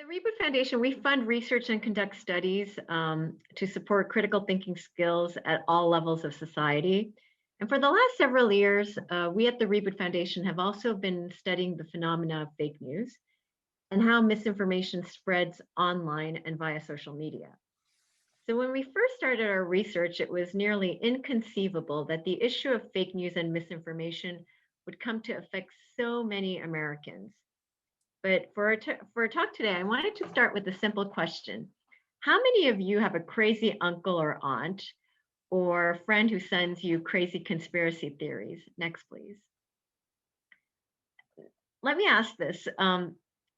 The Reboot Foundation, we fund research and conduct studies to support critical thinking skills at all levels of society. And for the last several years, we at the Reboot Foundation have also been studying the phenomena of fake news and how misinformation spreads online and via social media. So when we first started our research, it was nearly inconceivable that the issue of fake news and misinformation would come to affect so many Americans. But for our talk today, I wanted to start with a simple question. How many of you have a crazy uncle or aunt or friend who sends you crazy conspiracy theories? Next, please. Let me ask this.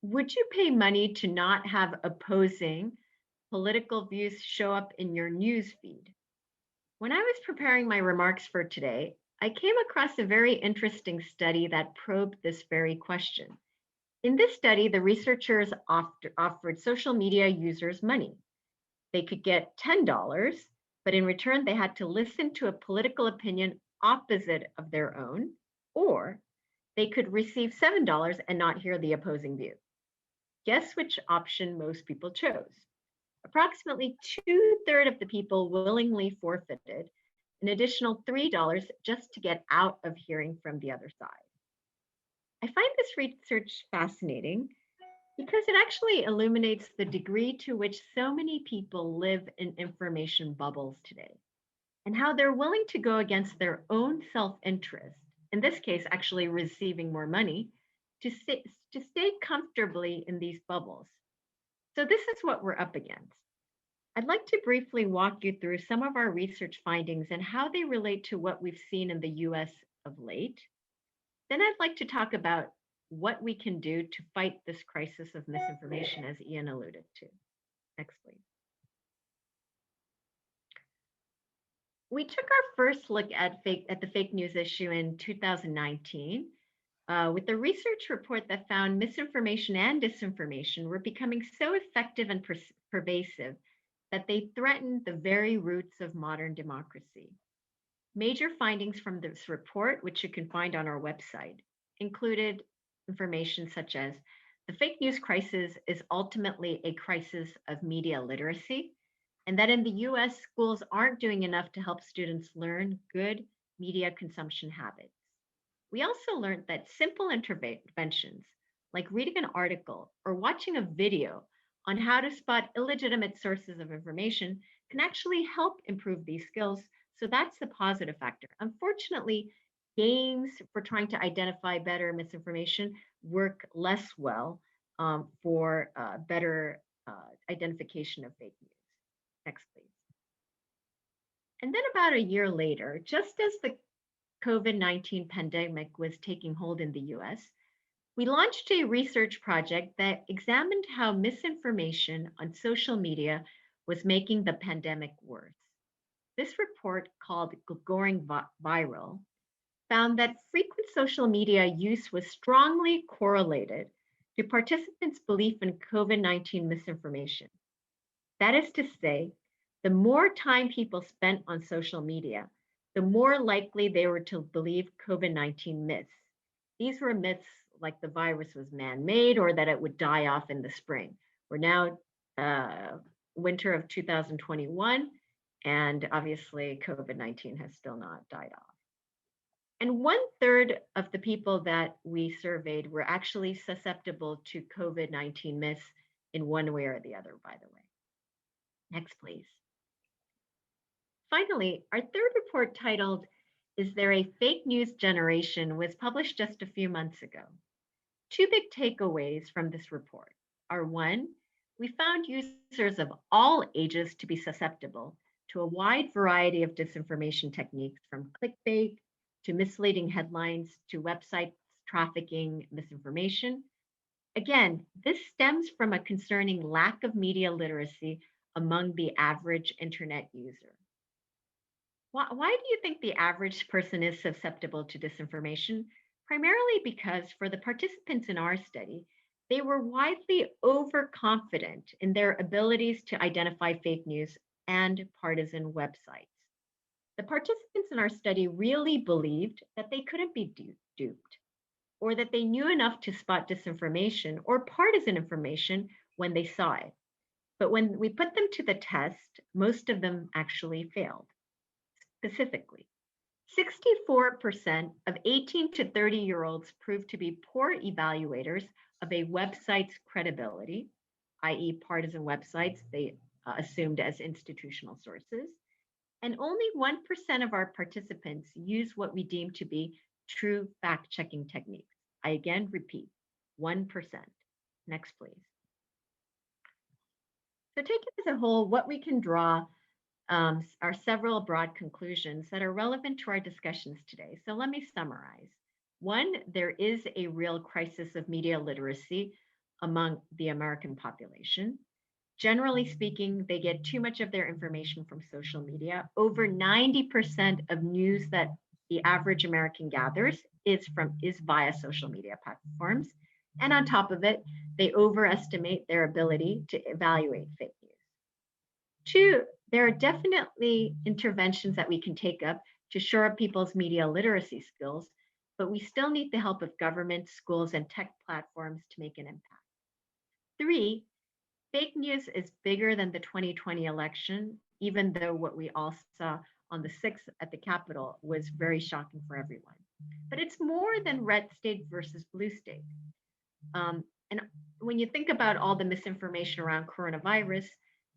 Would you pay money to not have opposing political views show up in your news feed? When I was preparing my remarks for today, I came across a very interesting study that probed this very question. In this study, the researchers offered social media users money. They could get $10, but in return, they had to listen to a political opinion opposite of their own, or they could receive $7 and not hear the opposing view. Guess which option most people chose? Approximately 2/3 of the people willingly forfeited an additional $3 just to get out of hearing from the other side. I find this research fascinating because it actually illuminates the degree to which so many people live in information bubbles today and how they're willing to go against their own self-interest, in this case, actually receiving more money, to stay comfortably in these bubbles. So this is what we're up against. I'd like to briefly walk you through some of our research findings and how they relate to what we've seen in the US of late. Then I'd like to talk about what we can do to fight this crisis of misinformation, as Ian alluded to. Next, please. We took our first look at the fake news issue in 2019 with a research report that found misinformation and disinformation were becoming so effective and pervasive that they threatened the very roots of modern democracy. Major findings from this report, which you can find on our website, included information such as the fake news crisis is ultimately a crisis of media literacy, and that in the US, schools aren't doing enough to help students learn good media consumption habits. We also learned that simple interventions, like reading an article or watching a video on how to spot illegitimate sources of information, can actually help improve these skills. So that's the positive factor. Unfortunately, games for trying to identify better misinformation work less well for better identification of fake news. Next, please. And then about a year later, just as the COVID-19 pandemic was taking hold in the US, we launched a research project that examined how misinformation on social media was making the pandemic worse. This report, called Going Viral, found that frequent social media use was strongly correlated to participants' belief in COVID-19 misinformation. That is to say, the more time people spent on social media, the more likely they were to believe COVID-19 myths. These were myths like the virus was man-made or that it would die off in the spring. We're now winter of 2021, and obviously COVID-19 has still not died off. And 1/3 of the people that we surveyed were actually susceptible to COVID-19 myths in one way or the other, by the way. Next, please. Finally, our third report, titled, "Is There a Fake News Generation?" was published just a few months ago. Two big takeaways from this report are: one, we found users of all ages to be susceptible to a wide variety of disinformation techniques, from clickbait to misleading headlines to websites trafficking misinformation. Again, this stems from a concerning lack of media literacy among the average internet user. Why do you think the average person is susceptible to disinformation? Primarily because for the participants in our study, they were widely overconfident in their abilities to identify fake news and partisan websites. The participants in our study really believed that they couldn't be duped, or that they knew enough to spot disinformation or partisan information when they saw it. But when we put them to the test, most of them actually failed. Specifically, 64% of 18 to 30-year-olds proved to be poor evaluators of a website's credibility, i.e., partisan websites they assumed as institutional sources. And only 1% of our participants use what we deem to be true fact checking techniques. I again repeat, 1%. Next, please. So, taken as a whole, what we can draw are several broad conclusions that are relevant to our discussions today. So let me summarize. One, there is a real crisis of media literacy among the American population. Generally speaking, they get too much of their information from social media. Over 90% of news that the average American gathers is via social media platforms. And on top of it, they overestimate their ability to evaluate fake news. Two, there are definitely interventions that we can take up to shore up people's media literacy skills, but we still need the help of governments, schools, and tech platforms to make an impact. Three, fake news is bigger than the 2020 election, even though what we all saw on the 6th at the Capitol was very shocking for everyone. But it's more than red state versus blue state. And when you think about all the misinformation around coronavirus,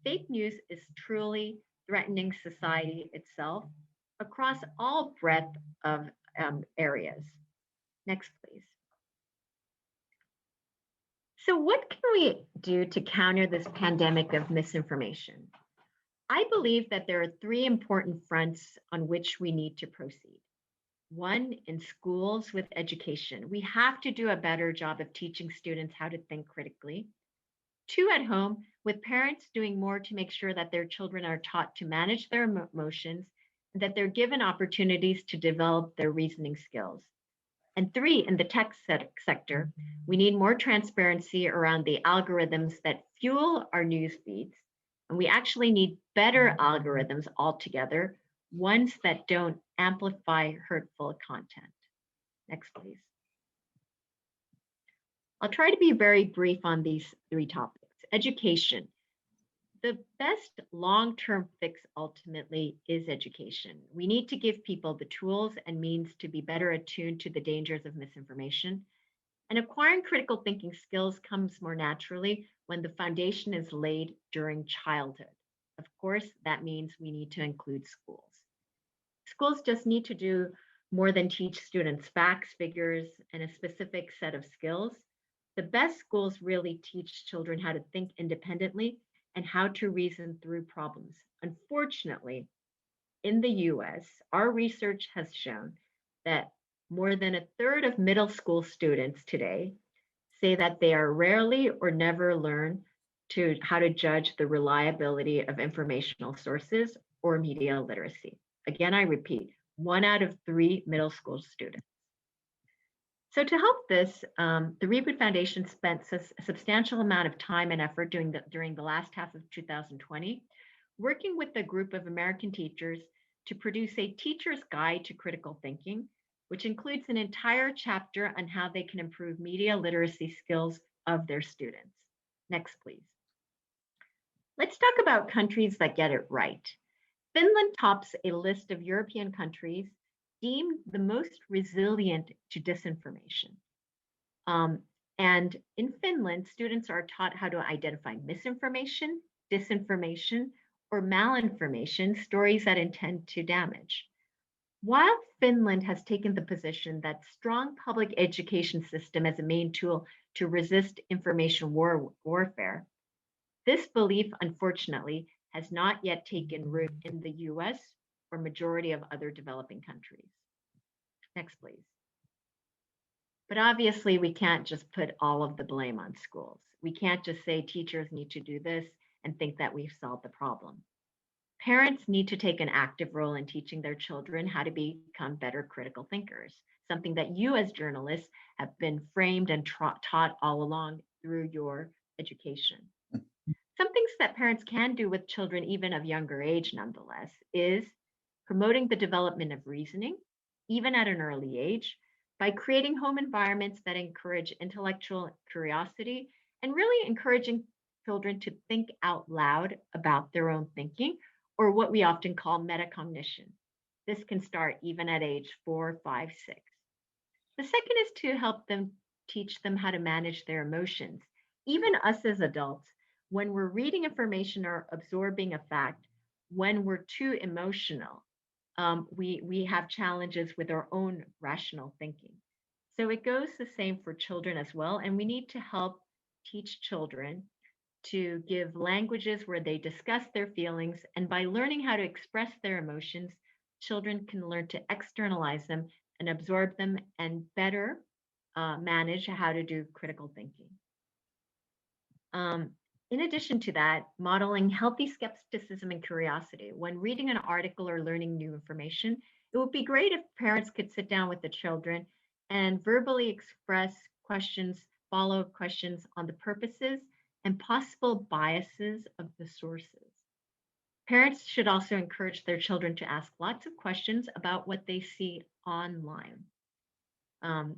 fake news is truly threatening society itself across all breadth of areas. Next, please. So, what can we do to counter this pandemic of misinformation? I believe that there are three important fronts on which we need to proceed. One, in schools with education. We have to do a better job of teaching students how to think critically. Two, at home, with parents doing more to make sure that their children are taught to manage their emotions and that they're given opportunities to develop their reasoning skills. And three, in the tech sector, we need more transparency around the algorithms that fuel our news feeds. And we actually need better algorithms altogether, ones that don't amplify hurtful content. Next, please. I'll try to be very brief on these three topics. Education. The best long-term fix ultimately is education. We need to give people the tools and means to be better attuned to the dangers of misinformation. And acquiring critical thinking skills comes more naturally when the foundation is laid during childhood. Of course, that means we need to include schools. Schools just need to do more than teach students facts, figures, and a specific set of skills. The best schools really teach children how to think independently and how to reason through problems. Unfortunately, in the US, our research has shown that more than a third of middle school students today say that they are rarely or never learn how to judge the reliability of informational sources or media literacy. Again, I repeat, 1 out of 3 middle school students. So to help this, the Reboot Foundation spent a substantial amount of time and effort during the last half of 2020, working with a group of American teachers to produce a teacher's guide to critical thinking, which includes an entire chapter on how they can improve media literacy skills of their students. Next, please. Let's talk about countries that get it right. Finland tops a list of European countries deemed the most resilient to disinformation. And in Finland, students are taught how to identify misinformation, disinformation, or malinformation, stories that intend to damage. While Finland has taken the position that strong public education system as a main tool to resist information warfare, this belief, unfortunately, has not yet taken root in the US or majority of other developing countries. Next, please. But obviously, we can't just put all of the blame on schools. We can't just say teachers need to do this and think that we've solved the problem. Parents need to take an active role in teaching their children how to become better critical thinkers, something that you as journalists have been framed and taught all along through your education. Some things that parents can do with children, even of younger age, nonetheless, is promoting the development of reasoning, even at an early age, by creating home environments that encourage intellectual curiosity and really encouraging children to think out loud about their own thinking, or what we often call metacognition. This can start even at age 4, 5, 6. The second is to help them teach them how to manage their emotions. Even us as adults, when we're reading information or absorbing a fact, when we're too emotional, we have challenges with our own rational thinking. So it goes the same for children as well. And we need to help teach children to give languages where they discuss their feelings. And by learning how to express their emotions, children can learn to externalize them and absorb them and better manage how to do critical thinking. Um, in addition to that, modeling healthy skepticism and curiosity. When reading an article or learning new information, it would be great if parents could sit down with the children and verbally express questions, follow up questions on the purposes and possible biases of the sources. Parents should also encourage their children to ask lots of questions about what they see online. Um,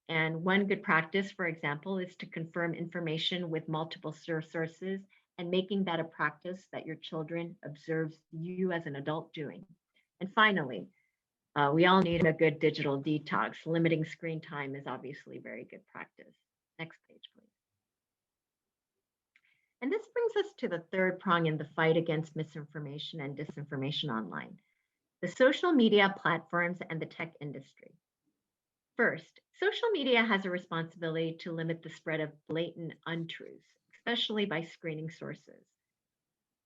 and one good practice, for example, is to confirm information with multiple sources and making that a practice that your children observes you as an adult doing. And finally, we all need a good digital detox. Limiting screen time is obviously very good practice. Next page, please. And this brings us to the third prong in the fight against misinformation and disinformation online, the social media platforms and the tech industry. First, social media has a responsibility to limit the spread of blatant untruths, especially by screening sources.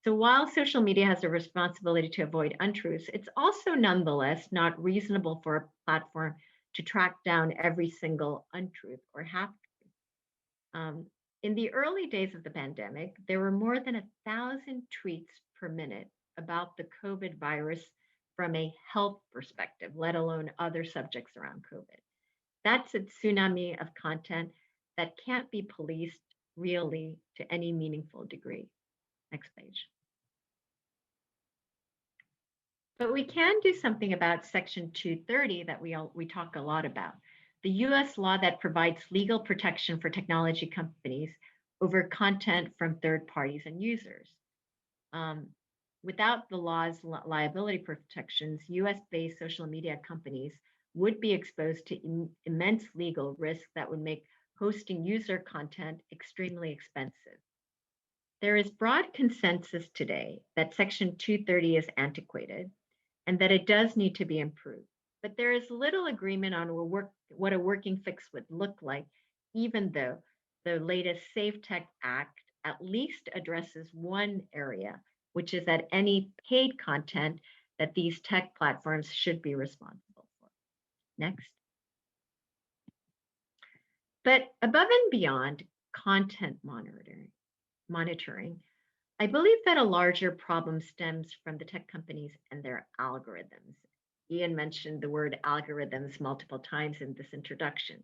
So while social media has a responsibility to avoid untruths, it's also nonetheless not reasonable for a platform to track down every single untruth or half-truth. In the early days of the pandemic, there were more than 1,000 tweets per minute about the COVID virus from a health perspective, let alone other subjects around COVID. That's a tsunami of content that can't be policed really to any meaningful degree. Next page. But we can do something about Section 230 that we talk a lot about, the US law that provides legal protection for technology companies over content from third parties and users. Without the law's liability protections, US-based social media companies would be exposed to immense legal risk that would make hosting user content extremely expensive. There is broad consensus today that Section 230 is antiquated and that it does need to be improved. But there is little agreement on what a working fix would look like, even though the latest Safe Tech Act at least addresses one area, which is that any paid content that these tech platforms should be responsible for. Next. But above and beyond content monitoring, I believe that a larger problem stems from the tech companies and their algorithms. Ian mentioned the word algorithms multiple times in this introduction.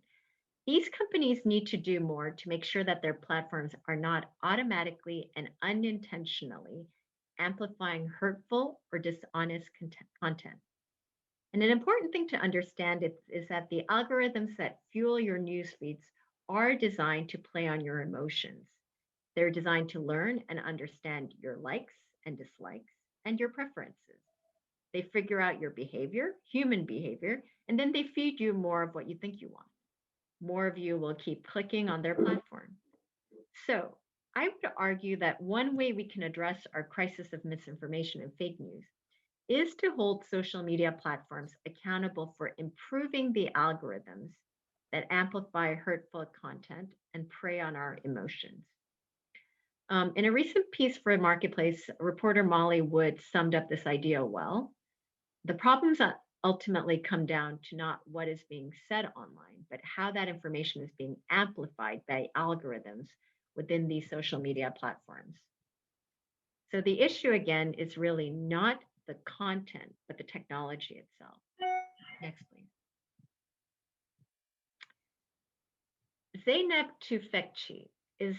These companies need to do more to make sure that their platforms are not automatically and unintentionally amplifying hurtful or dishonest content. And an important thing to understand is that the algorithms that fuel your news feeds are designed to play on your emotions. They're designed to learn and understand your likes and dislikes and your preferences. They figure out your behavior, human behavior, and then they feed you more of what you think you want. More of you will keep clicking on their platform. So I would argue that one way we can address our crisis of misinformation and fake news is to hold social media platforms accountable for improving the algorithms that amplify hurtful content and prey on our emotions. In a recent piece for Marketplace, reporter Molly Wood summed up this idea well. The problems ultimately come down to not what is being said online, but how that information is being amplified by algorithms within these social media platforms. So the issue again is really not the content, but the technology itself. Next, please. Zeynep Tufekci is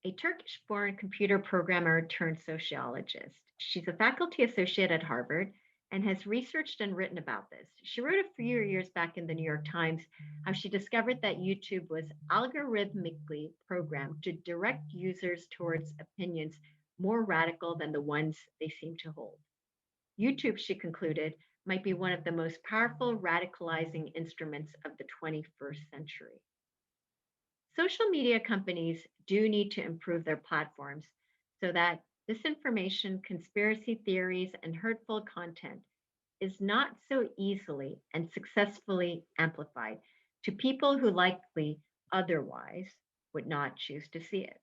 a Turkish-born computer programmer turned sociologist. She's a faculty associate at Harvard and has researched and written about this. She wrote a few years back in the New York Times how she discovered that YouTube was algorithmically programmed to direct users towards opinions more radical than the ones they seem to hold. YouTube, she concluded, might be one of the most powerful radicalizing instruments of the 21st century. Social media companies do need to improve their platforms so that disinformation, conspiracy theories, and hurtful content is not so easily and successfully amplified to people who likely otherwise would not choose to see it.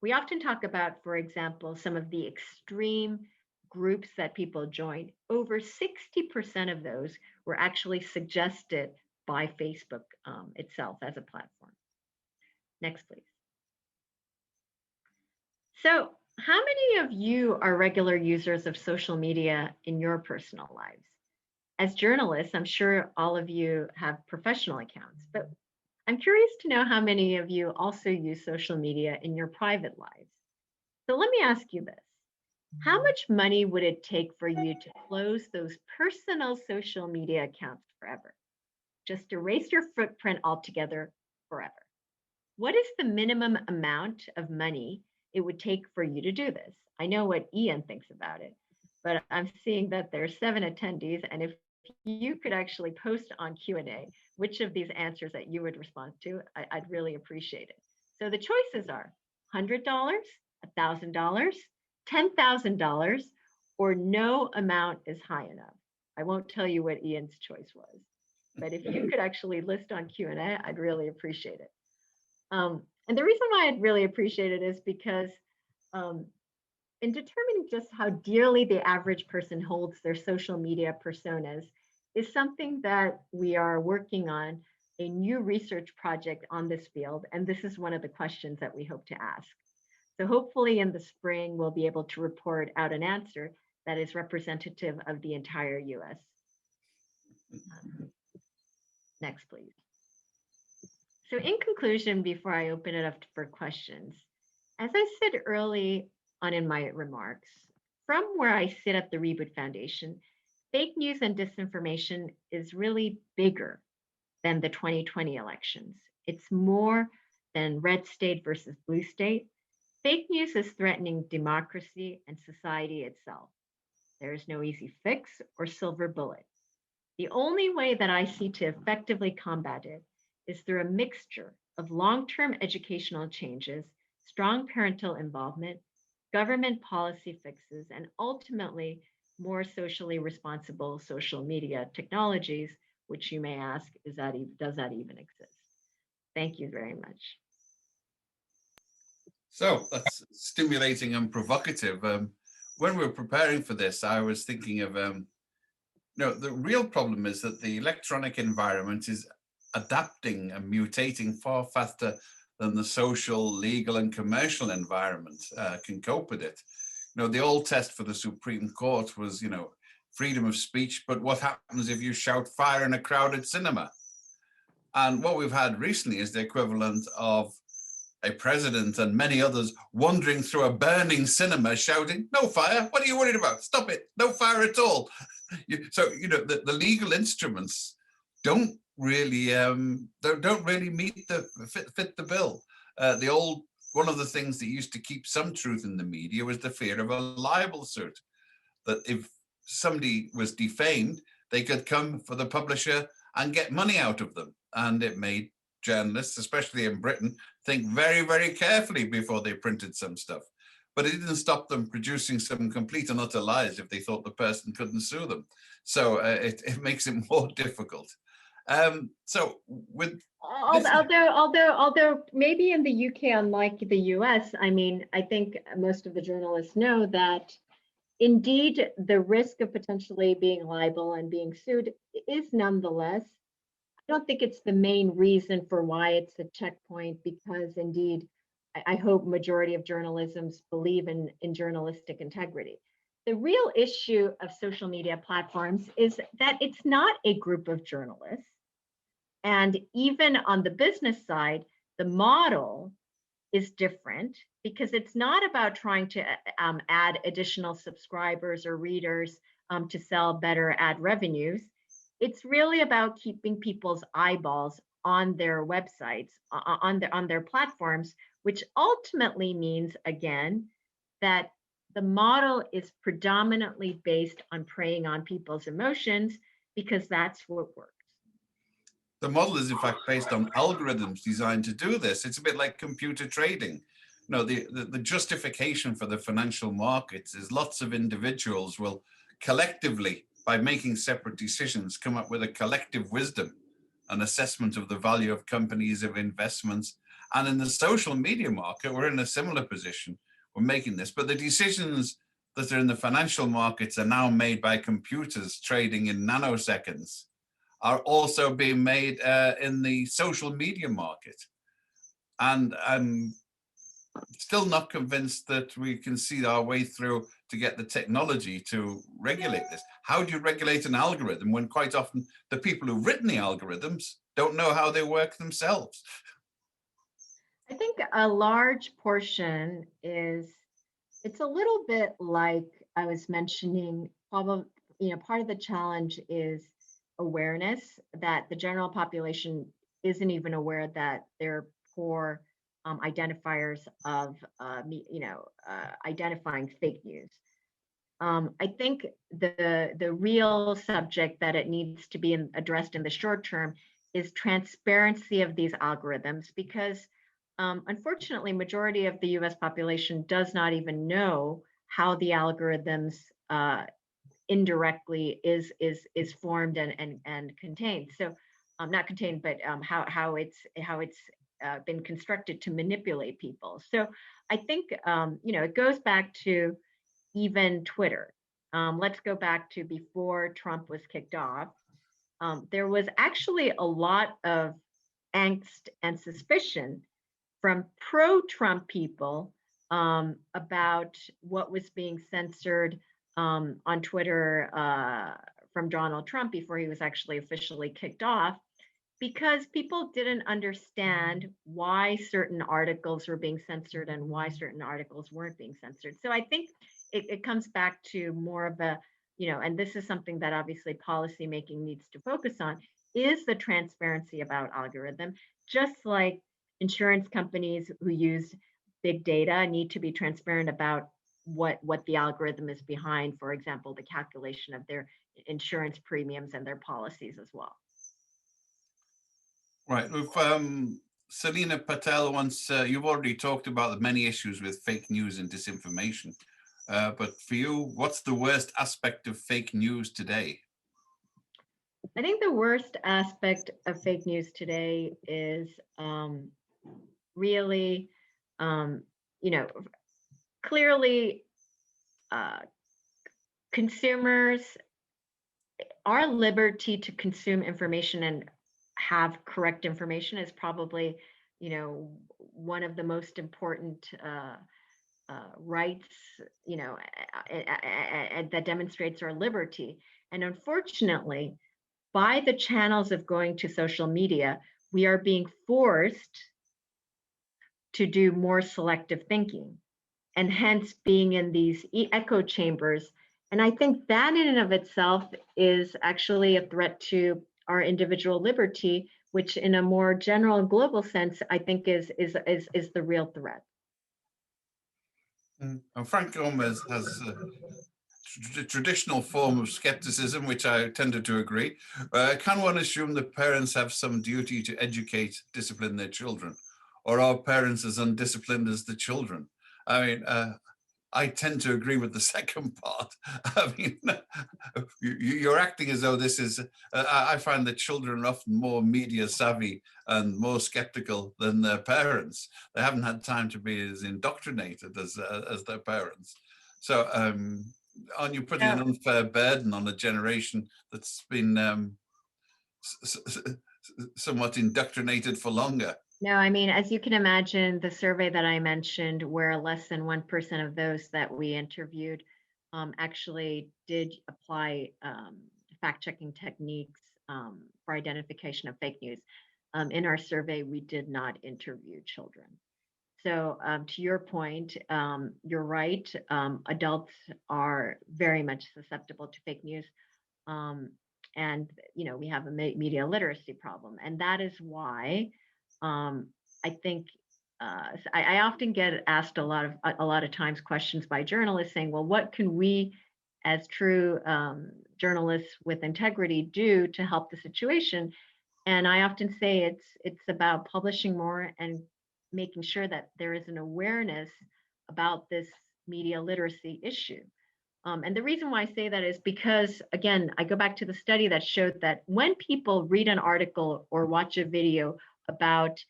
We often talk about, for example, some of the extreme groups that people joined. Over 60% of those were actually suggested by Facebook itself as a platform. Next, please. So, how many of you are regular users of social media in your personal lives? As journalists, I'm sure all of you have professional accounts, but I'm curious to know how many of you also use social media in your private lives. So let me ask you this. How much money would it take for you to close those personal social media accounts forever? Just erase your footprint altogether forever. What is the minimum amount of money it would take for you to do this? I know what Ian thinks about it, but I'm seeing that there are 7 attendees, and if you could actually post on Q&A which of these answers that you would respond to, I'd really appreciate it. So the choices are $100, $1,000, $10,000, or no amount is high enough. I won't tell you what Ian's choice was, but if you could actually list on Q&A, I'd really appreciate it. And the reason why I'd really appreciate it is because in determining just how dearly the average person holds their social media personas is something that we are working on a new research project on this field. And this is one of the questions that we hope to ask. So hopefully in the spring, we'll be able to report out an answer that is representative of the entire US. Next, please. So in conclusion, before I open it up for questions, as I said early on in my remarks, from where I sit at the Reboot Foundation, fake news and disinformation is really bigger than the 2020 elections. It's more than red state versus blue state. Fake news is threatening democracy and society itself. There is no easy fix or silver bullet. The only way that I see to effectively combat it is through a mixture of long-term educational changes, strong parental involvement, government policy fixes, and ultimately more socially responsible social media technologies, which you may ask, does that even exist? Thank you very much. So that's stimulating and provocative. When we were preparing for this, I was thinking of, the real problem is that the electronic environment is adapting and mutating far faster than the social, legal, and commercial environment can cope with it. The old test for the Supreme Court was, freedom of speech, but what happens if you shout fire in a crowded cinema? And what we've had recently is the equivalent of a president and many others wandering through a burning cinema shouting, "No fire, what are you worried about? Stop it, no fire at all." So, the legal instruments don't really meet fit the bill. One of the things that used to keep some truth in the media was the fear of a libel suit, that if somebody was defamed, they could come for the publisher and get money out of them. And it made journalists, especially in Britain, think very, very carefully before they printed some stuff. But it didn't stop them producing some complete and utter lies if they thought the person couldn't sue them. So it makes it more difficult. So with although maybe in the UK, unlike the US, I think most of the journalists know that indeed the risk of potentially being liable and being sued is nonetheless. I don't think it's the main reason for why it's a checkpoint, because indeed, I hope majority of journalisms believe in journalistic integrity. The real issue of social media platforms is that it's not a group of journalists. And even on the business side, the model is different because it's not about trying to add additional subscribers or readers to sell better ad revenues. It's really about keeping people's eyeballs on their websites, on their platforms, which ultimately means, again, that the model is predominantly based on preying on people's emotions because that's what works. The model is in fact based on algorithms designed to do this. It's a bit like computer trading. No, the justification for the financial markets is lots of individuals will collectively, by making separate decisions, come up with a collective wisdom, an assessment of the value of companies, of investments. And in the social media market, we're in a similar position. We're making this, but the decisions that are in the financial markets are now made by computers trading in nanoseconds, are also being made in the social media market. And I'm still not convinced that we can see our way through to get the technology to regulate this. How do you regulate an algorithm when quite often the people who've written the algorithms don't know how they work themselves? I think a large portion is, it's a little bit like I was mentioning, probably, part of the challenge is awareness that the general population isn't even aware that they're poor identifiers of, identifying fake news. I think the real subject that it needs to be addressed in the short term is transparency of these algorithms, because unfortunately, majority of the U.S. population does not even know how the algorithms indirectly is formed and contained. So, not contained, but how it's been constructed to manipulate people. So, I think it goes back to even Twitter. Let's go back to before Trump was kicked off. There was actually a lot of angst and suspicion from pro-Trump people about what was being censored on Twitter from Donald Trump before he was actually officially kicked off, because people didn't understand why certain articles were being censored and why certain articles weren't being censored. So I think it comes back to more of a, and this is something that obviously policymaking needs to focus on, is the transparency about algorithm, just like insurance companies who use big data need to be transparent about what the algorithm is behind, for example, the calculation of their insurance premiums and their policies as well. Right. With Selena Patel once, you've already talked about the many issues with fake news and disinformation. But for you, what's the worst aspect of fake news today? I think the worst aspect of fake news today is really, um, you know, clearly uh, consumers, our liberty to consume information and have correct information is probably, one of the most important rights, that demonstrates our liberty. And unfortunately, by the channels of going to social media, we are being forced to do more selective thinking, and hence being in these echo chambers. And I think that in and of itself is actually a threat to our individual liberty, which in a more general and global sense, I think is the real threat. And Frank Gomez has a traditional form of skepticism, which I tended to agree. Can one assume that parents have some duty to educate, discipline their children? Or are parents as undisciplined as the children? I mean, I tend to agree with the second part. I mean, you're acting as though this is, I find that children are often more media savvy and more skeptical than their parents. They haven't had time to be as indoctrinated as their parents. So aren't you putting an unfair burden on a generation that's been somewhat indoctrinated for longer? No, I mean, as you can imagine, the survey that I mentioned, where less than 1% of those that we interviewed actually did apply fact checking techniques for identification of fake news. In our survey, we did not interview children. So to your point, you're right. Adults are very much susceptible to fake news. Um, and we have a media literacy problem, and that is why um, I think I often get asked a lot of times questions by journalists saying, "Well, what can we, as true journalists with integrity, do to help the situation?" And I often say it's about publishing more and making sure that there is an awareness about this media literacy issue. And the reason why I say that is because, again, I go back to the study that showed that when people read an article or watch a video about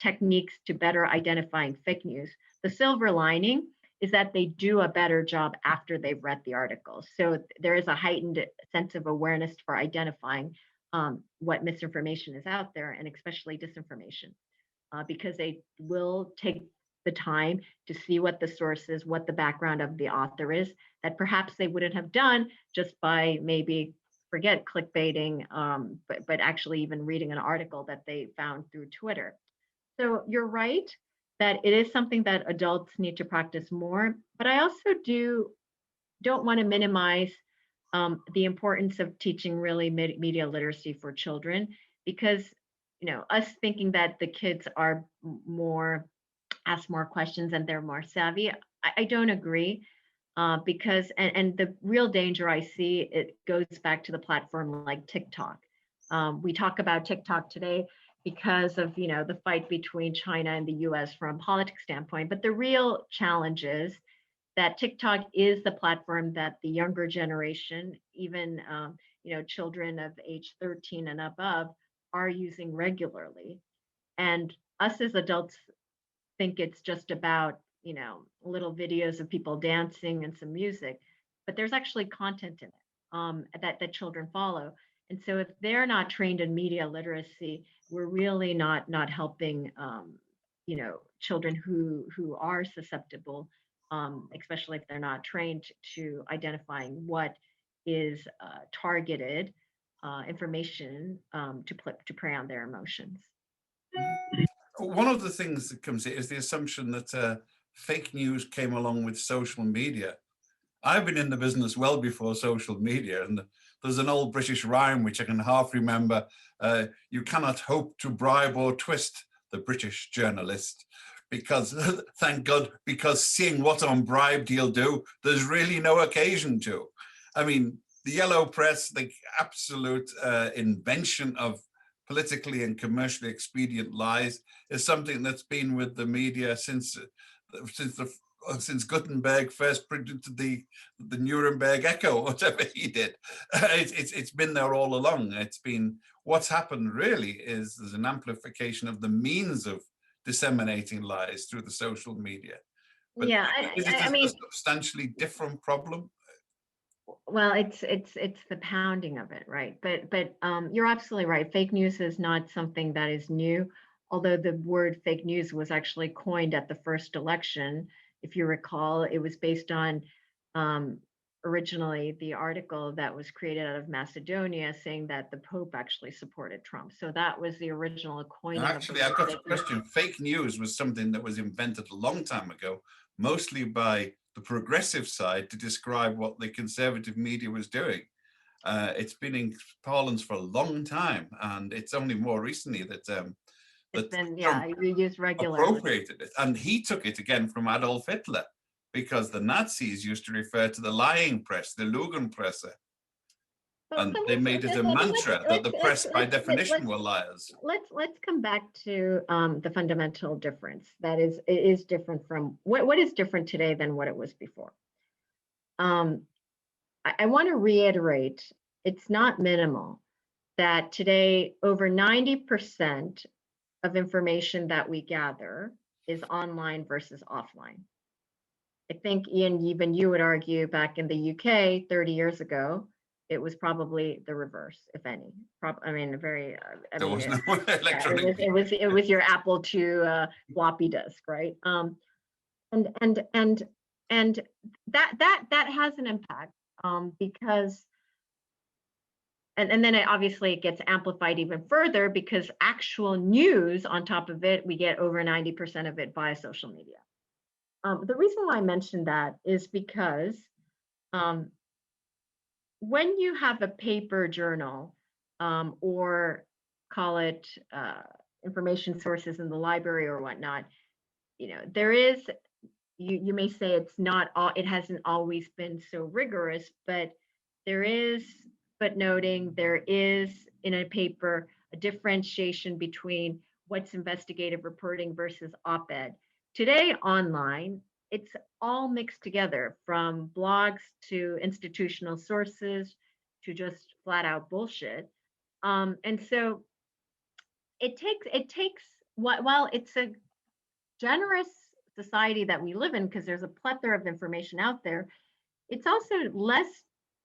techniques to better identifying fake news, the silver lining is that they do a better job after they've read the article. So there is a heightened sense of awareness for identifying what misinformation is out there, and especially disinformation, because they will take the time to see what the source is, what the background of the author is, that perhaps they wouldn't have done just by maybe forget clickbaiting, but actually even reading an article that they found through Twitter. So you're right that it is something that adults need to practice more, but I also don't want to minimize the importance of teaching really media literacy for children, because us thinking that the kids are more ask more questions and they're more savvy, I don't agree, because and the real danger I see, it goes back to the platform like TikTok. We talk about TikTok today because of the fight between China and the U.S. from a politics standpoint, but the real challenge is that TikTok is the platform that the younger generation, even children of age 13 and above, are using regularly. And us as adults think it's just about little videos of people dancing and some music, but there's actually content in it that children follow. And so if they're not trained in media literacy, we're really not helping children who are susceptible, especially if they're not trained to identifying what is targeted information to prey on their emotions. One of the things that comes here is the assumption that fake news came along with social media. I've been in the business well before social media, and there's an old British rhyme which I can half remember. You cannot hope to bribe or twist the British journalist, because thank God, because seeing what unbribed he'll do, there's really no occasion to. I mean, the yellow press, the absolute invention of politically and commercially expedient lies, is something that's been with the media since Gutenberg first printed the Nuremberg Echo, whatever he did. It's been there all along. It's been, what's happened really is there's an amplification of the means of disseminating lies through the social media. But Yeah, is it I mean, a substantially different problem? well, it's the pounding of it, right? But you're absolutely right. Fake news is not something that is new, although the word fake news was actually coined at the first election. If you recall, it was based on um, originally the article that was created out of Macedonia saying that the Pope actually supported Trump. So that was the original coining of the Actually, I've got a word. question. Fake news was something that was invented a long time ago, mostly by the progressive side to describe what the conservative media was doing. It's been in parlance for a long time, and it's only more recently that It's that been, Trump yeah, used regularly. appropriated it, and he took it again from Adolf Hitler, because the Nazis used to refer to the lying press, the Lügenpresse, So and they let's made it a mantra that the press, by definition, were liars. let's come back to the fundamental difference. That is, it is different from what is different today than what it was before. I want to reiterate, it's not minimal that today over 90% of information that we gather is online versus offline. I think, Ian, even you would argue back in the UK 30 years ago, it was probably the reverse, if any. I mean, very. There was no Yeah, electronic. it was your Apple II floppy disk, right? And and that, that, that has an impact, because and then obviously it gets amplified even further because actual news on top of it, we get over 90% of it via social media. The reason why I mentioned that is because um, when you have a paper journal, or call it information sources in the library or whatnot, there is, you may say it's not all, it hasn't always been so rigorous, but there is footnoting, there is in a paper a differentiation between what's investigative reporting versus op-ed. Today online, it's all mixed together, from blogs to institutional sources to just flat out bullshit. And so it takes while it's a generous society that we live in, because there's a plethora of information out there, it's also less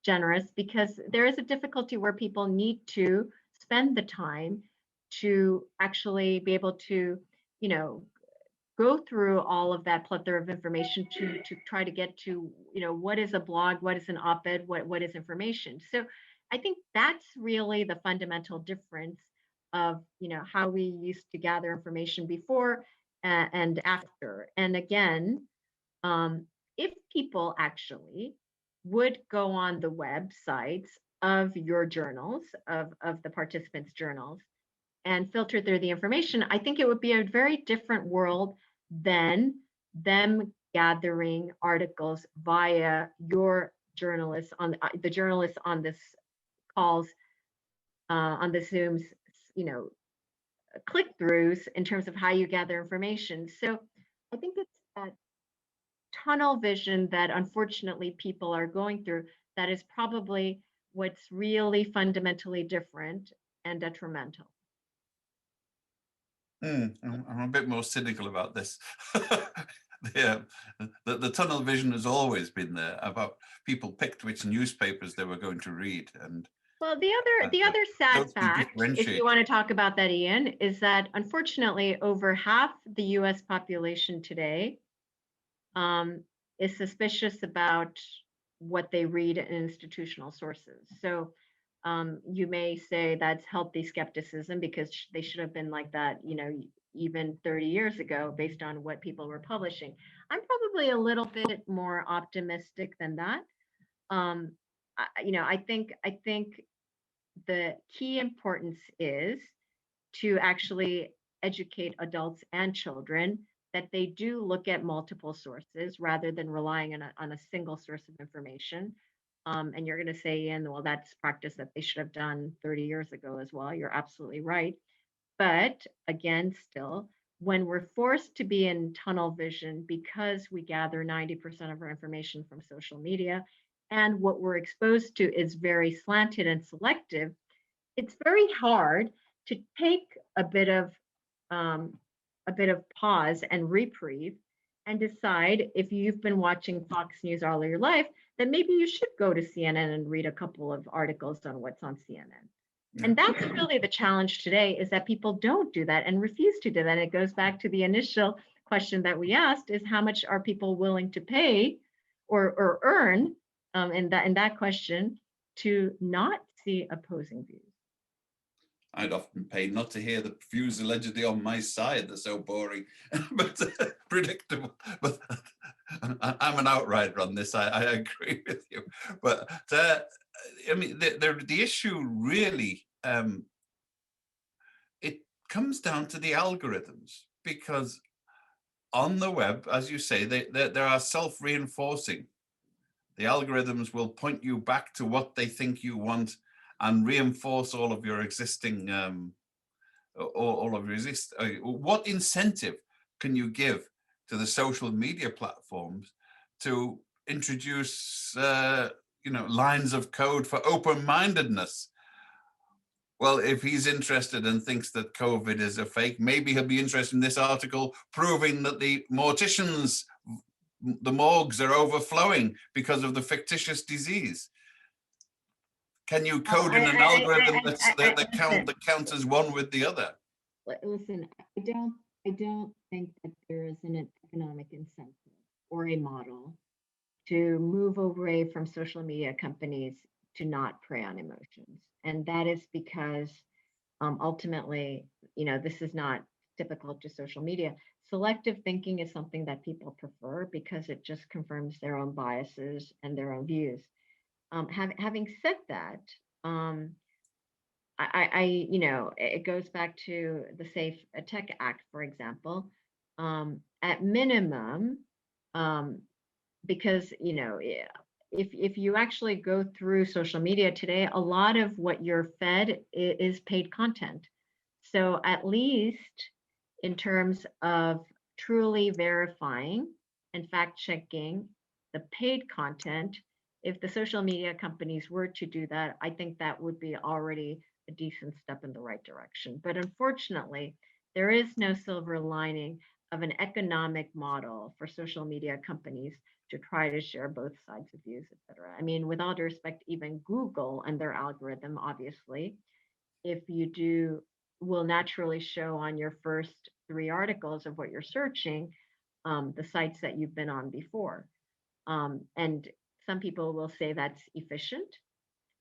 generous because there is a difficulty where people need to spend the time to actually be able to, you know, go through all of that plethora of information to try to get to, what is a blog, what is an op-ed, what is information. So I think that's really the fundamental difference of, how we used to gather information before and after. And again, um, if people actually would go on the websites of your journals, of the participants' journals, and filter through the information, I think it would be a very different world than them gathering articles via your journalists on the journalists on this calls, on the Zooms, you know, click-throughs in terms of how you gather information. So I think it's that tunnel vision that unfortunately people are going through that is probably what's really fundamentally different and detrimental. I'm a bit more cynical about this. The tunnel vision has always been there about people picked which newspapers they were going to read, and Well, the other sad fact, if you want to talk about that, Ian, is that unfortunately over half the U.S. population today is suspicious about what they read in institutional sources. So you may say that's healthy skepticism because they should have been like that, even 30 years ago, based on what people were publishing. I'm probably a little bit more optimistic than that. I think the key importance is to actually educate adults and children that they do look at multiple sources rather than relying on a single source of information. And you're going to say, Ian, well, that's practice that they should have done 30 years ago as well. You're absolutely right. But again, still, when we're forced to be in tunnel vision because we gather 90% of our information from social media, and what we're exposed to is very slanted and selective, it's very hard to take um, a bit of pause and reprieve and decide, if you've been watching Fox News all of your life, that maybe you should go to CNN and read a couple of articles on what's on CNN. And that's really the challenge today, is that people don't do that and refuse to do that. And it goes back to the initial question that we asked, is how much are people willing to pay or earn, in that question, to not see opposing views. I'd often pay not to hear the views allegedly on my side. They're so boring, but predictable. But I'm an outrider on this. I agree with you. But I mean, the issue really, it comes down to the algorithms, because on the web, as you say, they are self-reinforcing. The algorithms will point you back to what they think you want and reinforce all of your existing, all of your what incentive can you give to the social media platforms to introduce, lines of code for open-mindedness? Well, if he's interested and thinks that COVID is a fake, maybe he'll be interested in this article proving that the morticians, the morgues are overflowing because of the fictitious disease. Can you code in an algorithm that counters one with the other? Listen, I don't think that there is an economic incentive or a model to move away from social media companies to not prey on emotions. And that is because ultimately, this is not typical to social media. Selective thinking is something that people prefer because it just confirms their own biases and their own views. Having said that, um, it goes back to the Safe Tech Act, for example. At minimum, um, because if you actually go through social media today, a lot of what you're fed is paid content. So at least in terms of truly verifying and fact checking the paid content, if the social media companies were to do that, I think that would be already a decent step in the right direction. But unfortunately, there is no silver lining of an economic model for social media companies to try to share both sides of views, et cetera. I mean, with all due respect, even Google and their algorithm, obviously, if you do, will naturally show on your first three articles of what you're searching, the sites that you've been on before. And some people will say that's efficient.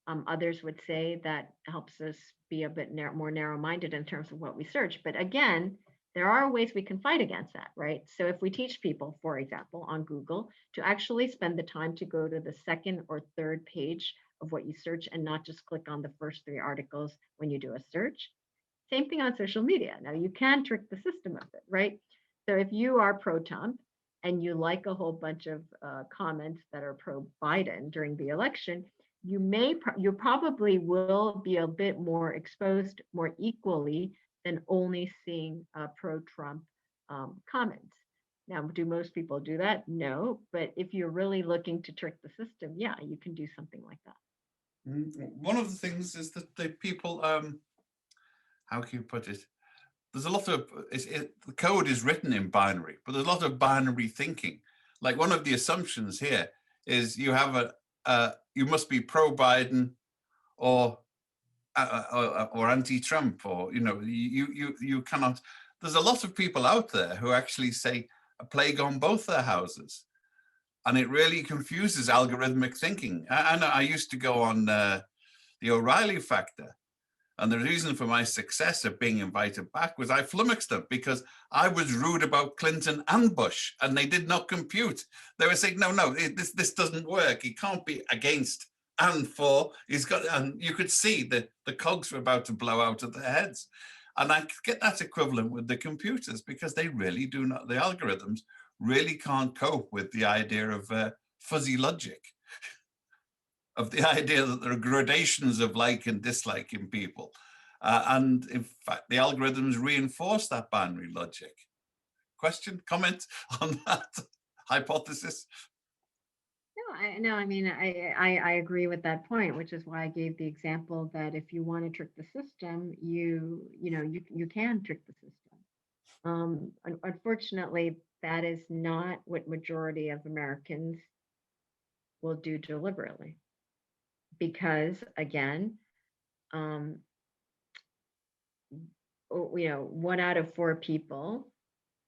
Others would say that helps us be a bit more narrow-minded in terms of what we search. But again, there are ways we can fight against that, right? So if we teach people, for example, on Google, to actually spend the time to go to the second or third page of what you search and not just click on the first three articles when you do a search. Same thing on social media. Now you can trick the system of it, right? So if you are pro-Trump and you like a whole bunch of comments that are pro-Biden during the election, you probably will be a bit more exposed more equally than only seeing pro-Trump comments. Now, do most people do that? No, but if you're really looking to trick the system, yeah, you can do something like that. One of the things is that the people, how can you put it? There's a lot of, the code is written in binary, but there's a lot of binary thinking. Like one of the assumptions here is you have you must be pro-Biden or anti-Trump, or you cannot. There's a lot of people out there who actually say a plague on both their houses, and it really confuses algorithmic thinking. I used to go on the O'Reilly factor, and the reason for my success of being invited back was I flummoxed them because I was rude about Clinton and Bush, and they did not compute. They were saying, no, this doesn't work. He can't be against and for. He's got, and you could see that the cogs were about to blow out of their heads. And I get that equivalent with the computers because they really do not, the algorithms really can't cope with the idea of fuzzy logic, of the idea that there are gradations of like and dislike in people. And in fact, the algorithms reinforce that binary logic. Question, comment on that hypothesis? No, I mean, I agree with that point, which is why I gave the example that if you want to trick the system, you can trick the system. Unfortunately, that is not what majority of Americans will do deliberately, because again, um, 1 out of 4 people,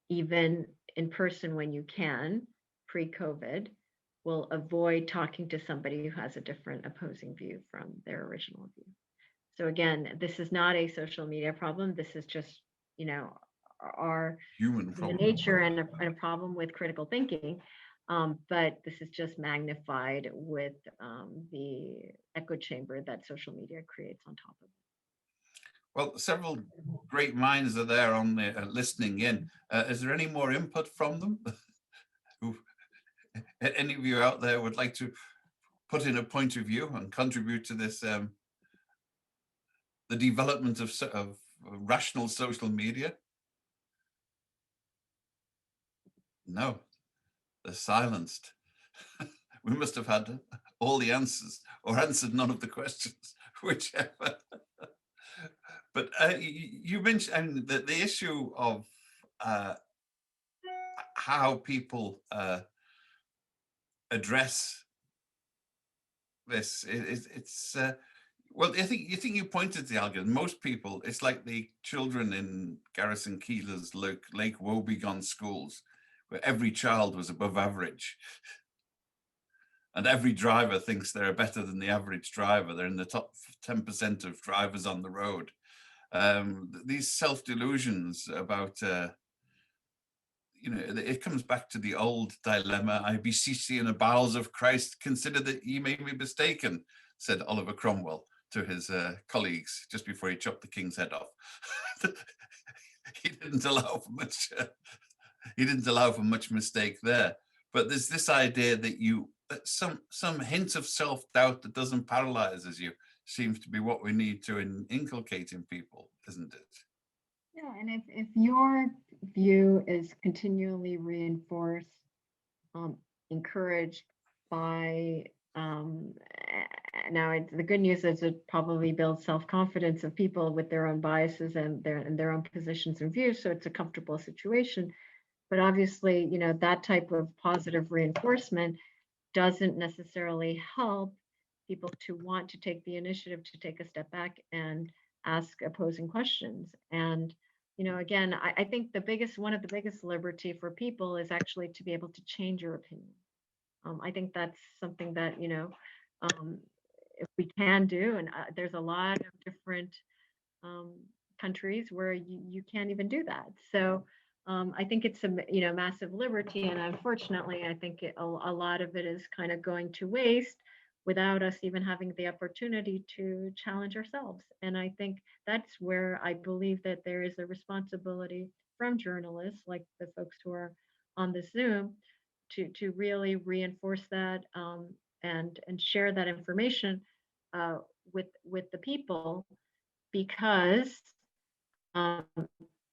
even in person when you can, pre-COVID, will avoid talking to somebody who has a different opposing view from their original view. So again, this is not a social media problem. This is just, our Human human problem. nature and a problem with critical thinking. But this is just magnified with the echo chamber that social media creates on top of it. Well, several great minds are there on the listening in. Is there any more input from them? Any of you out there would like to put in a point of view and contribute to this, the development of rational social media? No, they're silenced. We must have had all the answers or answered none of the questions, whichever. But you mentioned that the issue of how people address this, it's well, I think you pointed to the algorithm. Most people, it's like the children in Garrison Keillor's Lake Wobegon schools, where every child was above average. and every driver thinks they're better than the average driver. They're in the top 10% of drivers on the road. These self-delusions about, it comes back to the old dilemma. I beseech thee in the bowels of Christ, consider that ye may be mistaken, said Oliver Cromwell to his colleagues just before he chopped the king's head off. He didn't allow for much. He didn't allow for much mistake there. But there's this idea that some hint of self-doubt that doesn't paralyze you seems to be what we need to inculcate in people, isn't it? Yeah, and if your view is continually reinforced, encouraged by now the good news is it probably builds self-confidence of people with their own biases and their own positions and views, so it's a comfortable situation. But obviously, that type of positive reinforcement doesn't necessarily help people to want to take the initiative to take a step back and ask opposing questions. And again, I think one of the biggest liberty for people is actually to be able to change your opinion. I think that's something that if we can do, and there's a lot of different countries where you can't even do that. So I think it's a massive liberty, and unfortunately, I think a lot of it is kind of going to waste without us even having the opportunity to challenge ourselves. And I think that's where I believe that there is a responsibility from journalists, like the folks who are on the Zoom, to really reinforce that and share that information with the people, because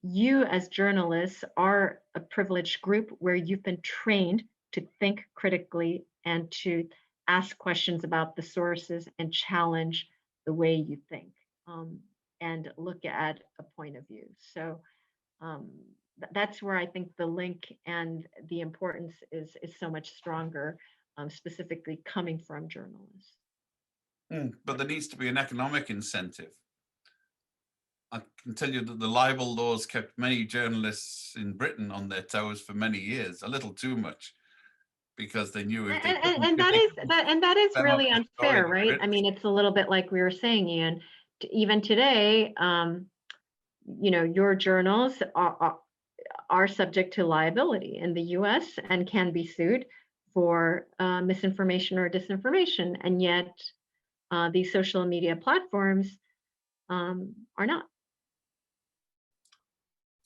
you as journalists are a privileged group where you've been trained to think critically and to ask questions about the sources and challenge the way you think and look at a point of view. So that's where I think the link and the importance is so much stronger, specifically coming from journalists. But there needs to be an economic incentive. I can tell you that the libel laws kept many journalists in Britain on their toes for many years, a little too much, because they knew if they and that is really unfair, right? I mean, it's a little bit like we were saying, Ian. Even today, your journals are subject to liability in the U.S. and can be sued for misinformation or disinformation, and yet these social media platforms are not.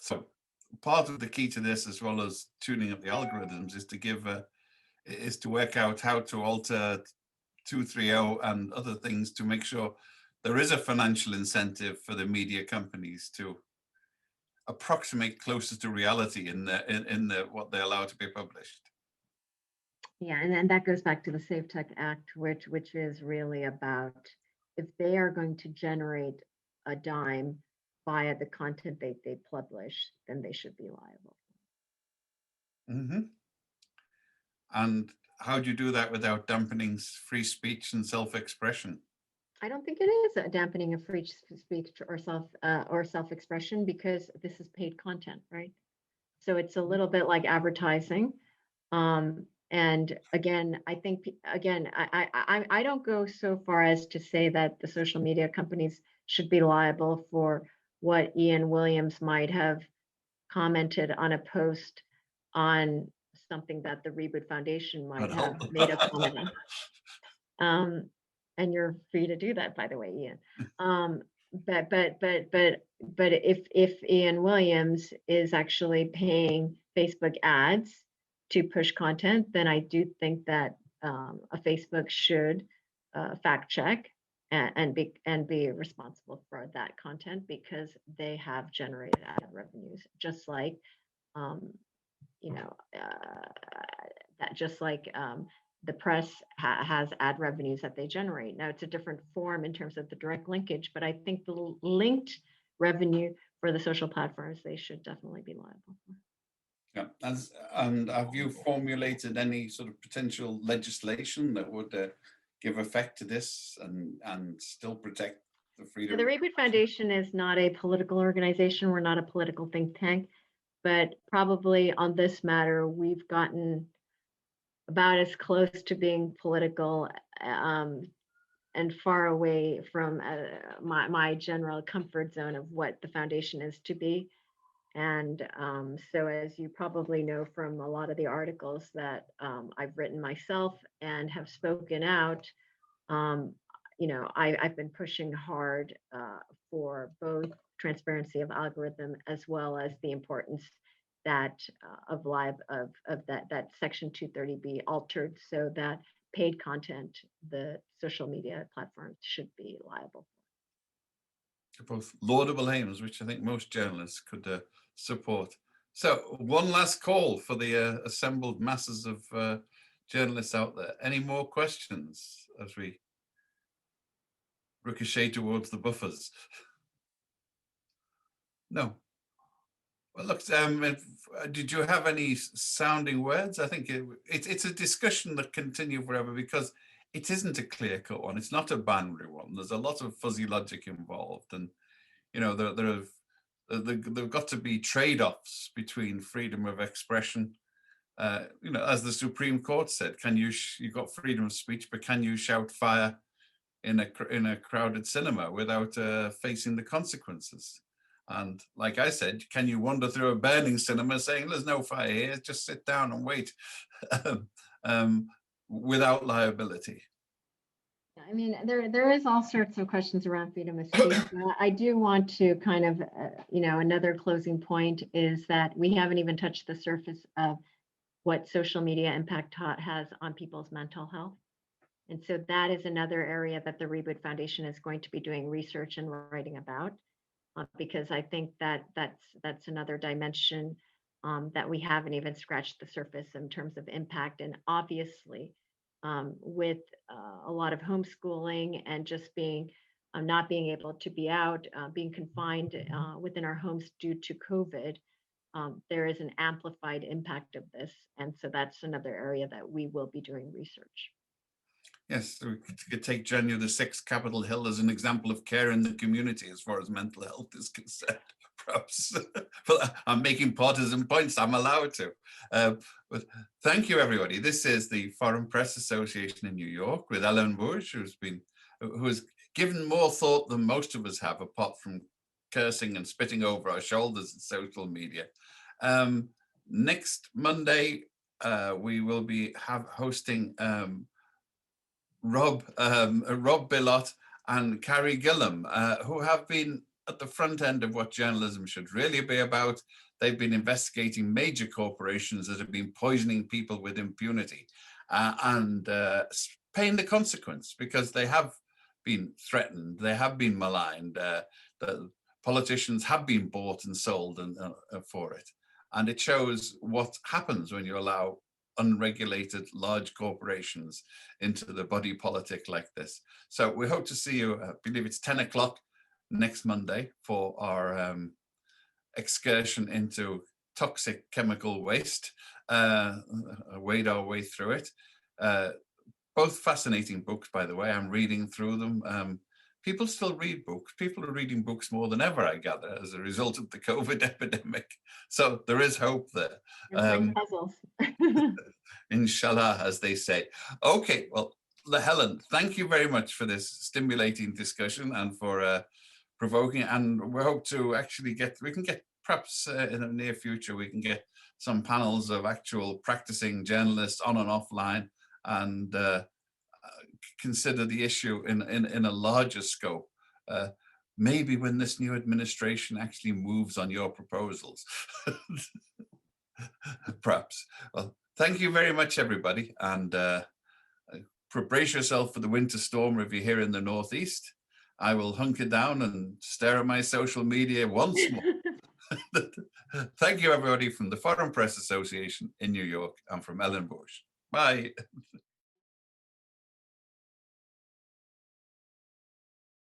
So part of the key to this, as well as tuning up the algorithms, is to work out how to alter 230 and other things to make sure there is a financial incentive for the media companies to approximate closer to reality in what they allow to be published. Yeah, and that goes back to the Safe Tech Act, which is really about, if they are going to generate a dime via the content they publish, then they should be liable. Mm-hmm. And how do you do that without dampening free speech and self-expression? I don't think it is a dampening of free speech or self-expression, because this is paid content, right? So it's a little bit like advertising. And again, I think I don't go so far as to say that the social media companies should be liable for what Ian Williams might have commented on a post on something that the Reboot Foundation might have made a comment on. And you're free to do that, by the way, Ian. But if Ian Williams is actually paying Facebook ads to push content, then I do think that a Facebook should fact check and be responsible for that content, because they have generated ad revenues, just like the press has ad revenues that they generate. Now it's a different form in terms of the direct linkage, but I think the linked revenue for the social platforms, they should definitely be liable for. Yeah, and have you formulated any sort of potential legislation that would give effect to this and still protect the freedom? So the Reboot Foundation is not a political organization. We're not a political think tank, but probably on this matter, we've gotten about as close to being political and far away from my general comfort zone of what the foundation is to be. And so, as you probably know from a lot of the articles that I've written myself and have spoken out, um, I've been pushing hard for both transparency of algorithm as well as the importance that of that section 230 be altered so that paid content, the social media platforms should be liable. Both laudable aims, which I think most journalists could support. So one last call for the assembled masses of journalists out there. Any more questions as we ricochet towards the buffers? No. Well, look, did you have any sounding words? I think it's a discussion that continue forever because it isn't a clear-cut one. It's not a binary one. There's a lot of fuzzy logic involved, and there've got to be trade-offs between freedom of expression. As the Supreme Court said, you've got freedom of speech, but can you shout fire in a crowded cinema without facing the consequences? And like I said, can you wander through a burning cinema saying there's no fire here, just sit down and wait without liability? I mean, there is all sorts of questions around freedom of speech. I do want to kind of, another closing point is that we haven't even touched the surface of what social media impact has on people's mental health. And so that is another area that the Reboot Foundation is going to be doing research and writing about, because I think that that's another dimension that we haven't even scratched the surface in terms of impact. And obviously, with a lot of homeschooling and just being not being able to be out, being confined within our homes due to COVID, there is an amplified impact of this. And so that's another area that we will be doing research. Yes, we could take January the 6th, Capitol Hill, as an example of care in the community as far as mental health is concerned. Perhaps, but I'm making partisan points. I'm allowed to. But thank you, everybody. This is the Foreign Press Association in New York with Helen Bouygues, who has given more thought than most of us have, apart from cursing and spitting over our shoulders in social media. Next Monday, we will be hosting Rob Billot and Carrie Gillum, who have been at the front end of what journalism should really be about. They've been investigating major corporations that have been poisoning people with impunity and paying the consequence because they have been threatened, they have been maligned, the politicians have been bought and sold for it. And it shows what happens when you allow unregulated large corporations into the body politic like this. So we hope to see you, I believe it's 10 o'clock next Monday for our excursion into toxic chemical waste, wade our way through it. Both fascinating books, by the way. I'm reading through them. People still read books. People are reading books more than ever, I gather, as a result of the COVID epidemic. So there is hope there. Puzzles. Inshallah, as they say. Okay, well, Helen, thank you very much for this stimulating discussion and for provoking. And we hope to actually perhaps in the near future, we can get some panels of actual practicing journalists on and offline and consider the issue in a larger scope. Maybe when this new administration actually moves on your proposals. Perhaps. Well, thank you very much, everybody. And brace yourself for the winter storm if you're here in the Northeast. I will hunker down and stare at my social media once more. Thank you, everybody, from the Foreign Press Association in New York and from Helen Bouygues. Bye.